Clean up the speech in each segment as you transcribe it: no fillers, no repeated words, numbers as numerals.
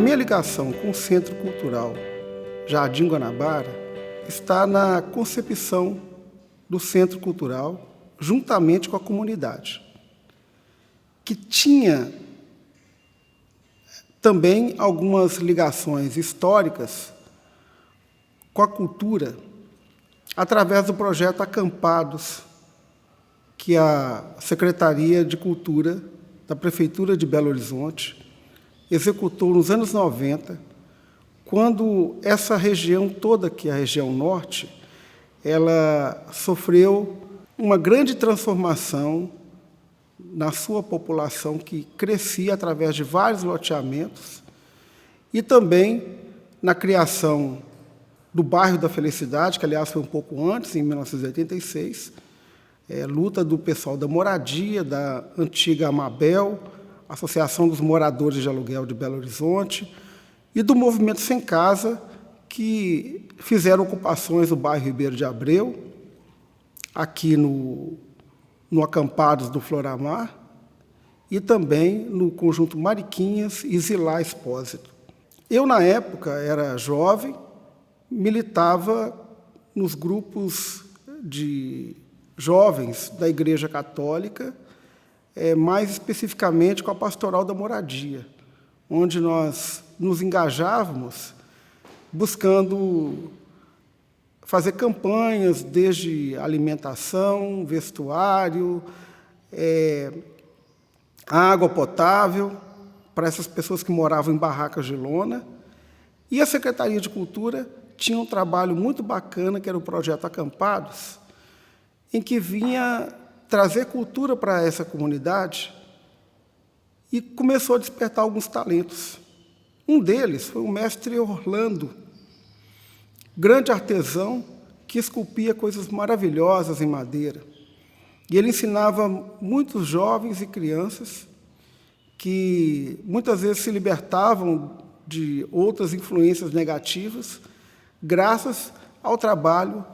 minha ligação com o Centro Cultural Jardim Guanabara está na concepção do Centro Cultural juntamente com a comunidade, que tinha também algumas ligações históricas com a cultura através do projeto Acampados, que a Secretaria de Cultura da Prefeitura de Belo Horizonte executou nos anos 90, quando essa região toda, que é a região norte, ela sofreu uma grande transformação na sua população, que crescia através de vários loteamentos, e também na criação do bairro da Felicidade, que, aliás, foi um pouco antes, em 1986, luta do pessoal da moradia, da antiga Amabel, Associação dos Moradores de Aluguel de Belo Horizonte, e do Movimento Sem Casa, que fizeram ocupações no bairro Ribeiro de Abreu, aqui no Acampados do Floramar, e também no Conjunto Mariquinhas e Zilá Expósito. Eu, na época, era jovem, militava nos grupos de jovens da Igreja Católica, mais especificamente com a Pastoral da Moradia, onde nós nos engajávamos buscando fazer campanhas desde alimentação, vestuário, água potável para essas pessoas que moravam em barracas de lona. E a Secretaria de Cultura tinha um trabalho muito bacana, que era o Projeto Acampados, em que vinha trazer cultura para essa comunidade e começou a despertar alguns talentos. Um deles foi o mestre Orlando, grande artesão que esculpia coisas maravilhosas em madeira. E ele ensinava muitos jovens e crianças que muitas vezes se libertavam de outras influências negativas graças ao trabalho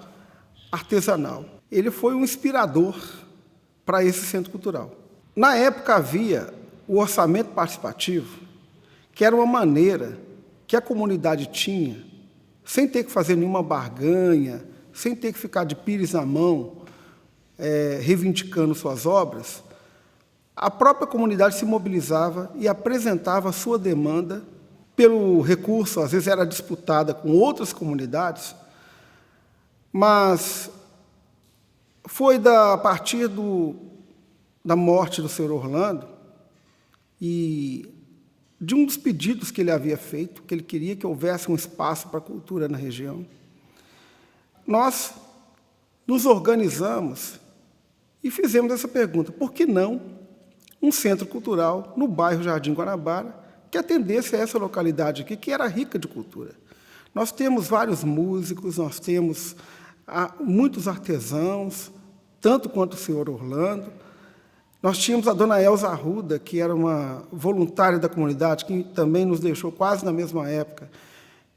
artesanal. Ele foi um inspirador para esse centro cultural. Na época havia o orçamento participativo, que era uma maneira que a comunidade tinha, sem ter que fazer nenhuma barganha, sem ter que ficar de pires na mão, reivindicando suas obras. A própria comunidade se mobilizava e apresentava a sua demanda pelo recurso, às vezes era disputada com outras comunidades, mas foi a partir da morte do senhor Orlando e de um dos pedidos que ele havia feito, que ele queria que houvesse um espaço para a cultura na região, nós nos organizamos e fizemos essa pergunta: por que não um centro cultural no bairro Jardim Guanabara, que atendesse a essa localidade aqui, que era rica de cultura? Nós temos vários músicos, nós temos muitos artesãos, tanto quanto o senhor Orlando. Nós tínhamos a dona Elza Arruda, que era uma voluntária da comunidade, que também nos deixou quase na mesma época,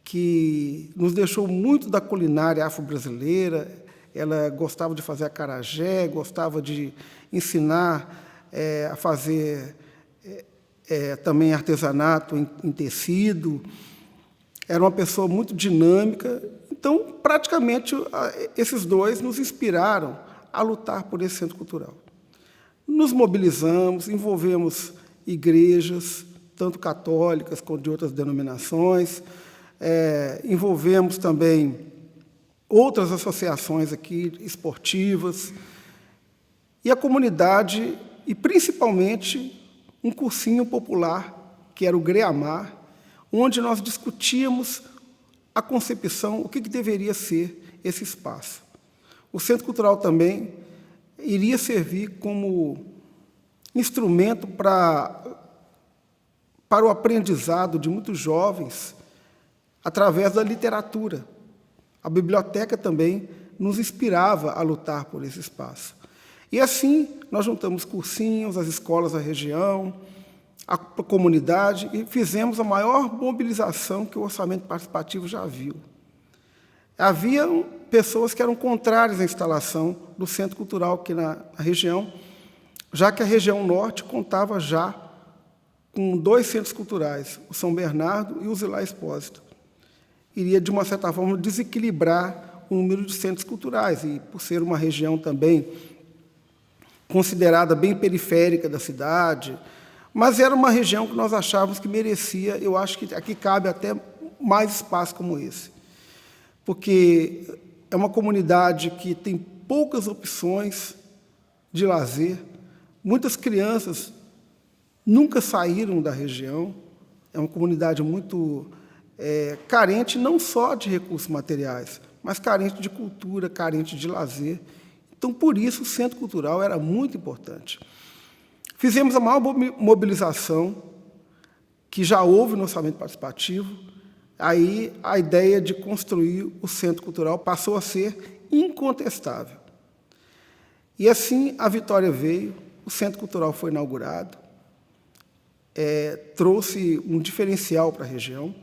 que nos deixou muito da culinária afro-brasileira. Ela gostava de fazer acarajé, gostava de ensinar a fazer também artesanato em tecido. Era uma pessoa muito dinâmica. Então, praticamente, esses dois nos inspiraram a lutar por esse centro cultural. Nos mobilizamos, envolvemos igrejas, tanto católicas quanto de outras denominações, envolvemos também outras associações aqui, esportivas, e a comunidade, e principalmente um cursinho popular, que era o Greamar, onde nós discutíamos a concepção, o que deveria ser esse espaço. O Centro Cultural também iria servir como instrumento para o aprendizado de muitos jovens através da literatura. A biblioteca também nos inspirava a lutar por esse espaço. E assim nós juntamos cursinhos, as escolas da região, a comunidade, e fizemos a maior mobilização que o orçamento participativo já viu. Havia pessoas que eram contrárias à instalação do Centro Cultural aqui na região, já que a região norte contava já com 2 centros culturais, o São Bernardo e o Zilá Expósito. Iria, de uma certa forma, desequilibrar o número de centros culturais, e por ser uma região também considerada bem periférica da cidade, mas era uma região que nós achávamos que merecia, eu acho que aqui cabe até mais espaço como esse, porque é uma comunidade que tem poucas opções de lazer, muitas crianças nunca saíram da região, é uma comunidade muito carente não só de recursos materiais, mas carente de cultura, carente de lazer. Então, por isso, o Centro Cultural era muito importante. Fizemos a maior mobilização que já houve no orçamento participativo. Aí, a ideia de construir o Centro Cultural passou a ser incontestável. E, assim, a vitória veio, o Centro Cultural foi inaugurado, trouxe um diferencial para a região.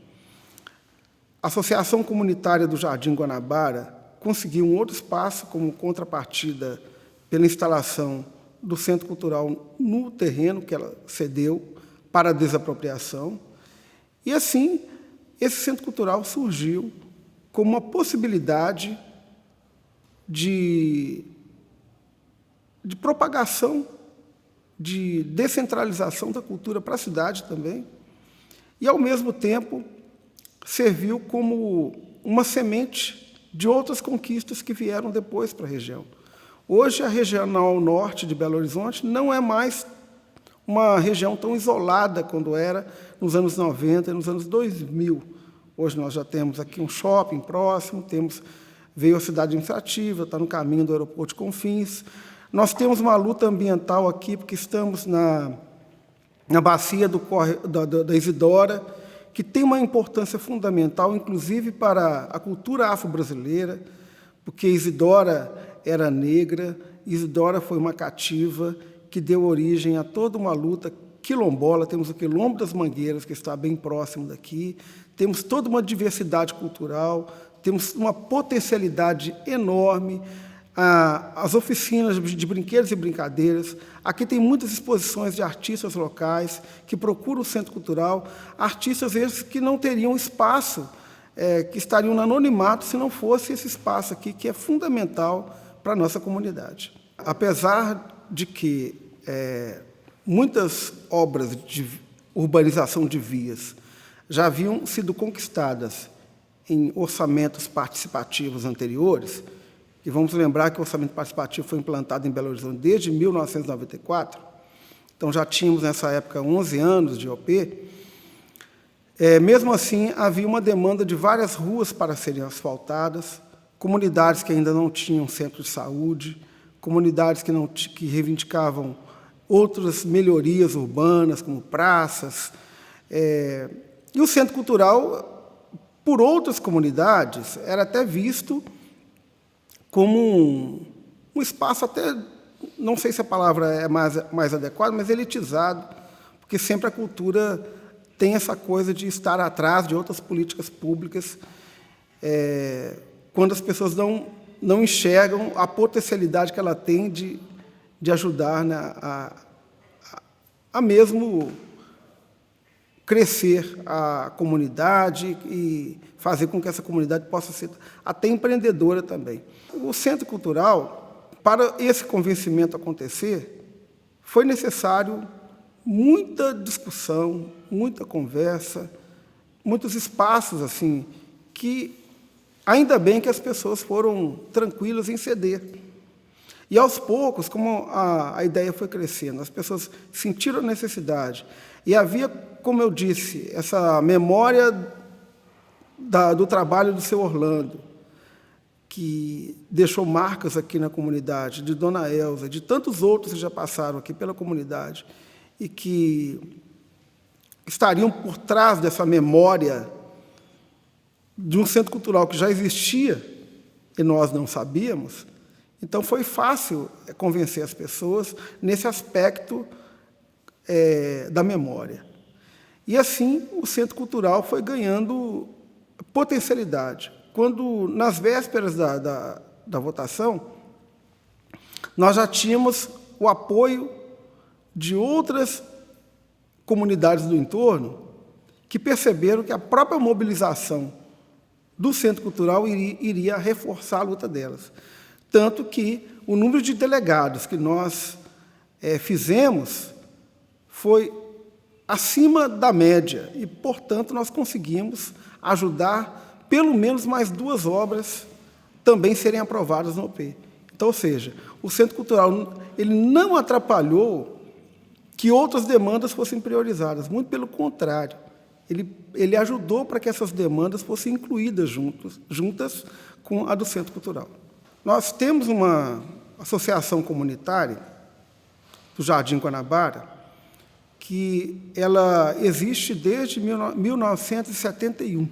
A Associação Comunitária do Jardim Guanabara conseguiu um outro espaço como contrapartida pela instalação do Centro Cultural no terreno que ela cedeu para a desapropriação. E, assim, esse Centro Cultural surgiu como uma possibilidade de propagação, de descentralização da cultura para a cidade também, e, ao mesmo tempo, serviu como uma semente de outras conquistas que vieram depois para a região. Hoje, a Regional Norte de Belo Horizonte não é mais uma região tão isolada quando era nos anos 90 e nos anos 2000. Hoje nós já temos aqui um shopping próximo, veio a cidade administrativa, está no caminho do aeroporto de Confins. Nós temos uma luta ambiental aqui, porque estamos na bacia da Isidora, que tem uma importância fundamental, inclusive para a cultura afro-brasileira, porque Isidora era negra, Isidora foi uma cativa que deu origem a toda uma luta quilombola. Temos o Quilombo das Mangueiras, que está bem próximo daqui, temos toda uma diversidade cultural, temos uma potencialidade enorme, as oficinas de brinquedos e brincadeiras. Aqui tem muitas exposições de artistas locais que procuram o Centro Cultural, artistas esses que não teriam espaço, que estariam no anonimato se não fosse esse espaço aqui, que é fundamental para a nossa comunidade. Apesar de que muitas obras de urbanização de vias já haviam sido conquistadas em orçamentos participativos anteriores, e vamos lembrar que o orçamento participativo foi implantado em Belo Horizonte desde 1994, então já tínhamos, nessa época, 11 anos de OP. Mesmo assim, havia uma demanda de várias ruas para serem asfaltadas, comunidades que ainda não tinham centro de saúde, comunidades que reivindicavam outras melhorias urbanas, como praças. E o Centro Cultural, por outras comunidades, era até visto como um espaço até, não sei se a palavra é mais adequada, mas elitizado, porque sempre a cultura tem essa coisa de estar atrás de outras políticas públicas, quando as pessoas não enxergam a potencialidade que ela tem de ajudar, né, a mesmo crescer a comunidade e fazer com que essa comunidade possa ser até empreendedora também. O Centro Cultural, para esse convencimento acontecer, foi necessário muita discussão, muita conversa, muitos espaços assim, que ainda bem que as pessoas foram tranquilas em ceder. E, aos poucos, como a ideia foi crescendo, as pessoas sentiram a necessidade. E havia, como eu disse, essa memória do trabalho do seu Orlando, que deixou marcas aqui na comunidade, de Dona Elza, de tantos outros que já passaram aqui pela comunidade, e que estariam por trás dessa memória de um centro cultural que já existia e nós não sabíamos. Então, foi fácil convencer as pessoas nesse aspecto da memória. E, assim, o Centro Cultural foi ganhando potencialidade. Quando, nas vésperas da votação, nós já tínhamos o apoio de outras comunidades do entorno que perceberam que a própria mobilização do Centro Cultural iria reforçar a luta delas. Tanto que o número de delegados que nós fizemos foi acima da média e, portanto, nós conseguimos ajudar pelo menos mais 2 obras também serem aprovadas no OP. Então, ou seja, o Centro Cultural ele não atrapalhou que outras demandas fossem priorizadas, muito pelo contrário, ele ajudou para que essas demandas fossem incluídas juntas com a do Centro Cultural. Nós temos uma associação comunitária do Jardim Guanabara, que ela existe desde 1971.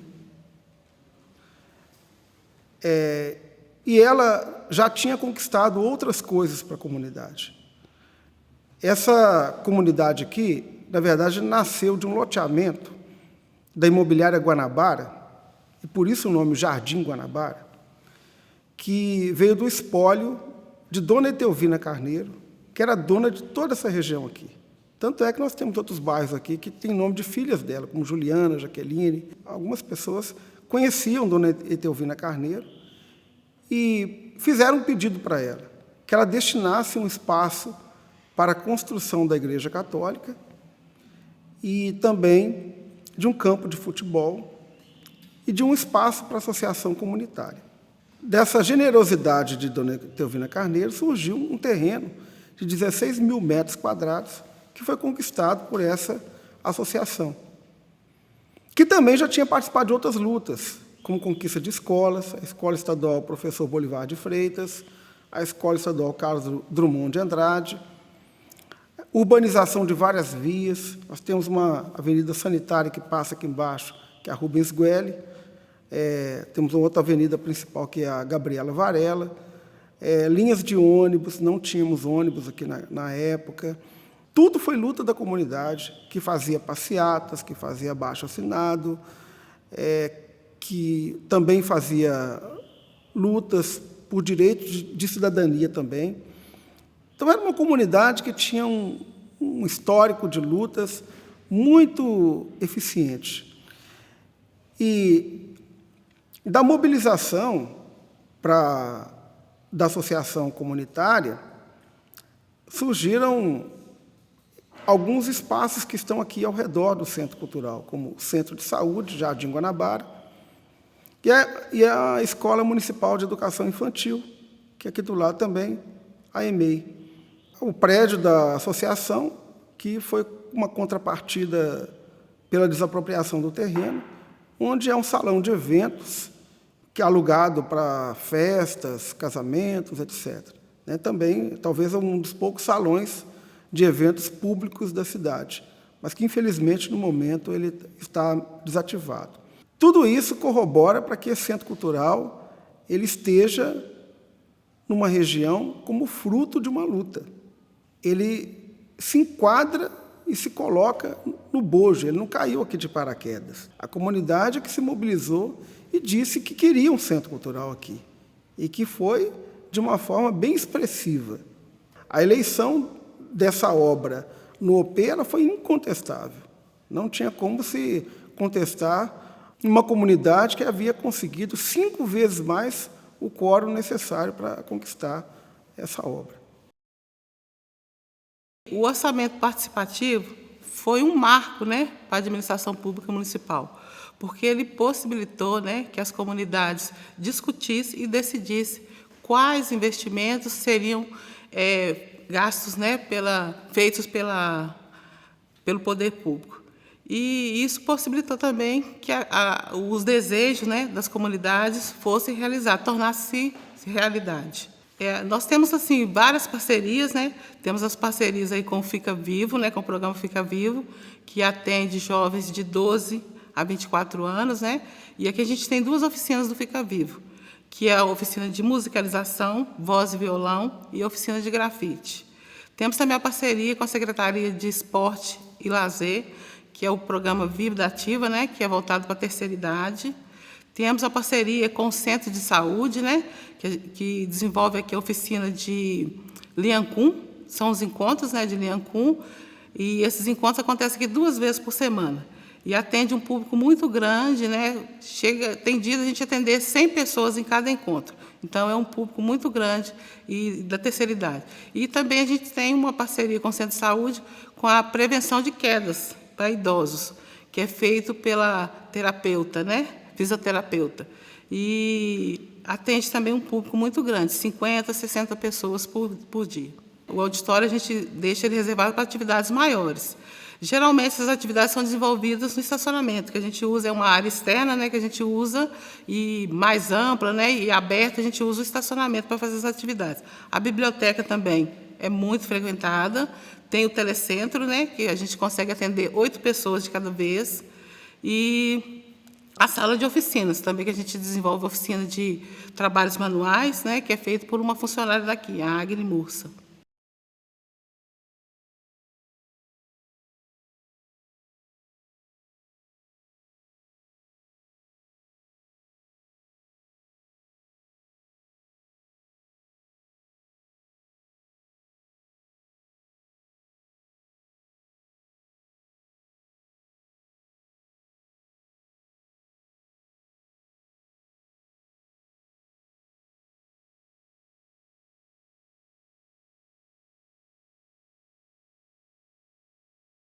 E ela já tinha conquistado outras coisas para a comunidade. Essa comunidade aqui, na verdade, nasceu de um loteamento da imobiliária Guanabara, e por isso o nome Jardim Guanabara, que veio do espólio de Dona Etelvina Carneiro, que era dona de toda essa região aqui. Tanto é que nós temos outros bairros aqui que têm nome de filhas dela, como Juliana, Jaqueline. Algumas pessoas conheciam Dona Etelvina Carneiro e fizeram um pedido para ela, que ela destinasse um espaço para a construção da Igreja Católica e também de um campo de futebol e de um espaço para a associação comunitária. Dessa generosidade de Dona Etelvina Carneiro surgiu um terreno de 16 mil metros quadrados que foi conquistado por essa associação, que também já tinha participado de outras lutas, como conquista de escolas, a Escola Estadual Professor Bolivar de Freitas, a Escola Estadual Carlos Drummond de Andrade, urbanização de várias vias. Nós temos uma avenida sanitária que passa aqui embaixo, que é a Rubens Guelli, temos uma outra avenida principal, que é a Gabriela Varela, linhas de ônibus, não tínhamos ônibus aqui na época. Tudo foi luta da comunidade, que fazia passeatas, que fazia abaixo-assinado, que também fazia lutas por direitos de cidadania também. Então, era uma comunidade que tinha um histórico de lutas muito eficiente. E da mobilização da associação comunitária, surgiram alguns espaços que estão aqui ao redor do Centro Cultural, como o Centro de Saúde, Jardim Guanabara, e a Escola Municipal de Educação Infantil, que aqui do lado também, a EMEI. O prédio da associação, que foi uma contrapartida pela desapropriação do terreno, onde é um salão de eventos que é alugado para festas, casamentos, etc. Também, talvez, um dos poucos salões de eventos públicos da cidade, mas que, infelizmente, no momento, ele está desativado. Tudo isso corrobora para que esse Centro Cultural ele esteja numa região como fruto de uma luta. Ele se enquadra e se coloca no bojo, ele não caiu aqui de paraquedas. A comunidade que se mobilizou e disse que queria um Centro Cultural aqui, e que foi de uma forma bem expressiva. A eleição dessa obra no OP ela foi incontestável. Não tinha como se contestar uma comunidade que havia conseguido 5 vezes mais o quórum necessário para conquistar essa obra. O orçamento participativo foi um marco, para a administração pública municipal, porque ele possibilitou, que as comunidades discutissem e decidissem quais investimentos seriam gastos, feitos pelo poder público. E isso possibilitou também que os desejos das comunidades fossem realizados, tornassem realidade. Nós temos assim várias parcerias, Temos as parcerias aí com o Fica Vivo, com o programa Fica Vivo, que atende jovens de 12 a 24 anos, E aqui a gente tem 2 oficinas do Fica Vivo, que é a oficina de musicalização, voz e violão, e a oficina de grafite. Temos também a parceria com a Secretaria de Esporte e Lazer, que é o programa Vivo da Ativa, que é voltado para a terceira idade. Temos a parceria com o Centro de Saúde, que desenvolve aqui a oficina de Liancum, são os encontros de Liancum, E esses encontros acontecem aqui 2 vezes por semana. E atende um público muito grande, né? Tem dias a gente atender 100 pessoas em cada encontro. Então, é um público muito grande e da terceira idade. E também a gente tem uma parceria com o Centro de Saúde com a prevenção de quedas para idosos, que é feito pela terapeuta, né? Fisioterapeuta. E atende também um público muito grande, 50, 60 pessoas por dia. O auditório a gente deixa ele reservado para atividades maiores. Geralmente, essas atividades são desenvolvidas no estacionamento, que a gente usa, é uma área externa, né, que a gente usa, e mais ampla, né, e aberta, a gente usa o estacionamento para fazer as atividades. A biblioteca também é muito frequentada, tem o telecentro, né, que a gente consegue atender 8 pessoas de cada vez, e a sala de oficinas também, que a gente desenvolve oficina de trabalhos manuais, né, que é feito por uma funcionária daqui, a Agni Mursa.